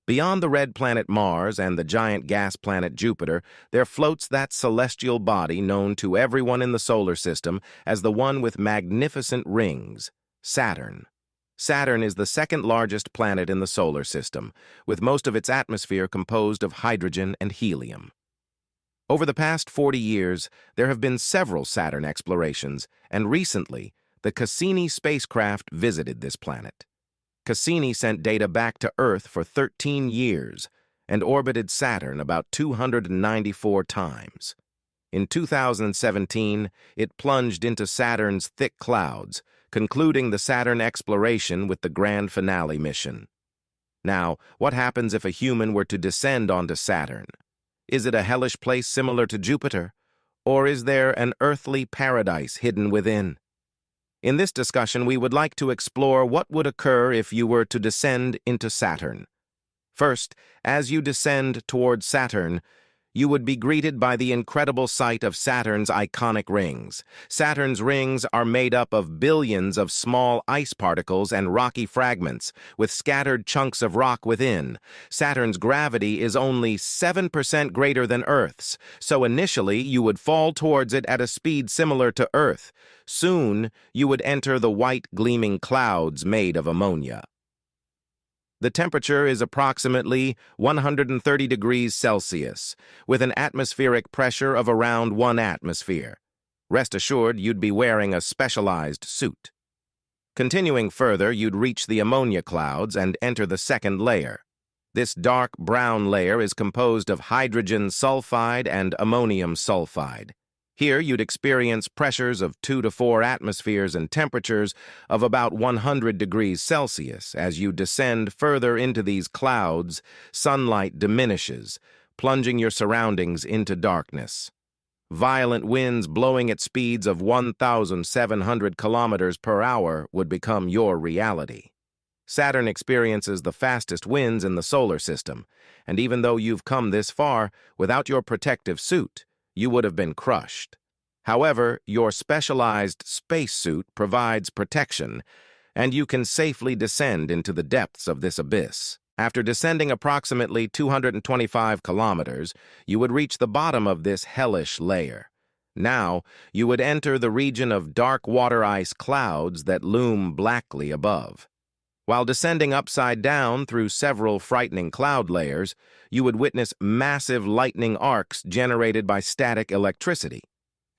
Beyond the red planet Mars and the giant gas planet Jupiter, there floats that celestial body known to everyone in the solar system as the one with magnificent rings, Saturn. Saturn is the second largest planet in the solar system, with most of its atmosphere composed of hydrogen and helium. Over the past 40 years, there have been several Saturn explorations, and recently, the Cassini spacecraft visited this planet. Cassini sent data back to Earth for 13 years and orbited Saturn about 294 times. In 2017, it plunged into Saturn's thick clouds, concluding the Saturn exploration with the grand finale mission. Now, what happens if a human were to descend onto Saturn? Is it a hellish place similar to Jupiter? Or is there an earthly paradise hidden within? In this discussion, we would like to explore what would occur if you were to descend into Saturn. First, as you descend towards Saturn, you would be greeted by the incredible sight of Saturn's iconic rings. Saturn's rings are made up of billions of small ice particles and rocky fragments, with scattered chunks of rock within. Saturn's gravity is only 7% greater than Earth's, so initially you would fall towards it at a speed similar to Earth. Soon, you would enter the white gleaming clouds made of ammonia. The temperature is approximately 130 degrees Celsius, with an atmospheric pressure of around 1 atmosphere. Rest assured, you'd be wearing a specialized suit. Continuing further, you'd reach the ammonia clouds and enter the second layer. This dark brown layer is composed of hydrogen sulfide and ammonium sulfide. Here, you'd experience pressures of 2 to 4 atmospheres and temperatures of about 100 degrees Celsius. As you descend further into these clouds, sunlight diminishes, plunging your surroundings into darkness. Violent winds blowing at speeds of 1,700 kilometers per hour would become your reality. Saturn experiences the fastest winds in the solar system, and even though you've come this far without your protective suit, you would have been crushed. However, your specialized spacesuit provides protection, and you can safely descend into the depths of this abyss. After descending approximately 225 kilometers, you would reach the bottom of this hellish layer. Now, you would enter the region of dark water ice clouds that loom blackly above. While descending upside down through several frightening cloud layers, you would witness massive lightning arcs generated by static electricity.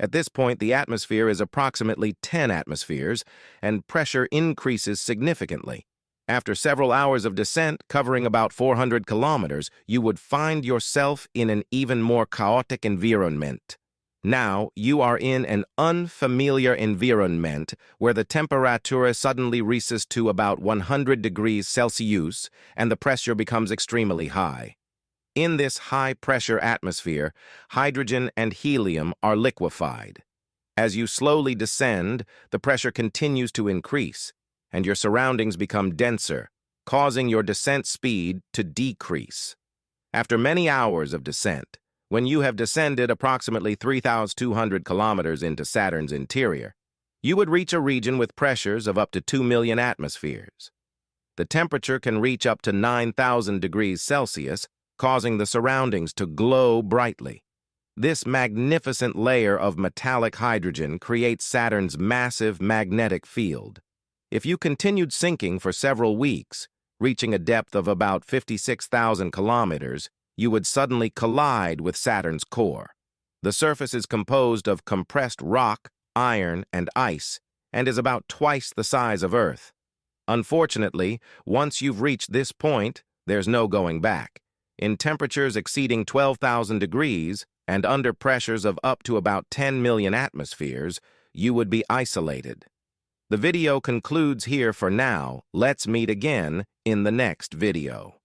At this point, the atmosphere is approximately 10 atmospheres, and pressure increases significantly. After several hours of descent, covering about 400 kilometers, you would find yourself in an even more chaotic environment. Now, you are in an unfamiliar environment where the temperature suddenly rises to about 100 degrees Celsius and the pressure becomes extremely high. In this high-pressure atmosphere, hydrogen and helium are liquefied. As you slowly descend, the pressure continues to increase, and your surroundings become denser, causing your descent speed to decrease. After many hours of descent, when you have descended approximately 3,200 kilometers into Saturn's interior, you would reach a region with pressures of up to 2 million atmospheres. The temperature can reach up to 9,000 degrees Celsius, causing the surroundings to glow brightly. This magnificent layer of metallic hydrogen creates Saturn's massive magnetic field. If you continued sinking for several weeks, reaching a depth of about 56,000 kilometers, you would suddenly collide with Saturn's core. The surface is composed of compressed rock, iron, and ice, and is about twice the size of Earth. Unfortunately, once you've reached this point, there's no going back. In temperatures exceeding 12,000 degrees and under pressures of up to about 10 million atmospheres, you would be isolated. The video concludes here for now. Let's meet again in the next video.